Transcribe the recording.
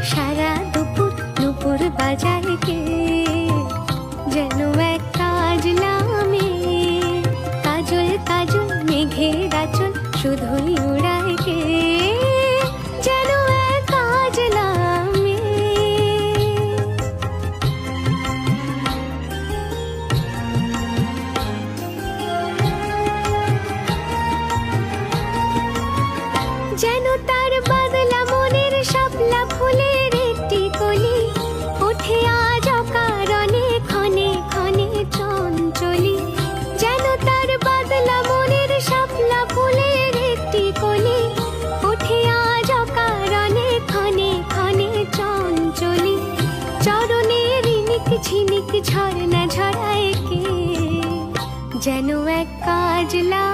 সারা দুপুর নুপুর বাজায় কে, যেন এক কাজলা মেয়ে। কাজল কাজল মেঘের আঁচল শুধুই উড়ায় কে, যেন এক কাজলা মেয়ে। যেন তার বাদলা মনের শাপলা ফুলের একটি কলি, ওঠে আজ অকারণে ক্ষণে ক্ষণে চঞ্চলি। যেন তার বাদলা মনের শাপলা ফুলের একটি কলি, ওঠে আজ অকারণে ক্ষণে ক্ষণে চঞ্চলি। চরণে রিনিক ঝিনিক ঝরনা ঝরায় কে, যেন এক কাজলা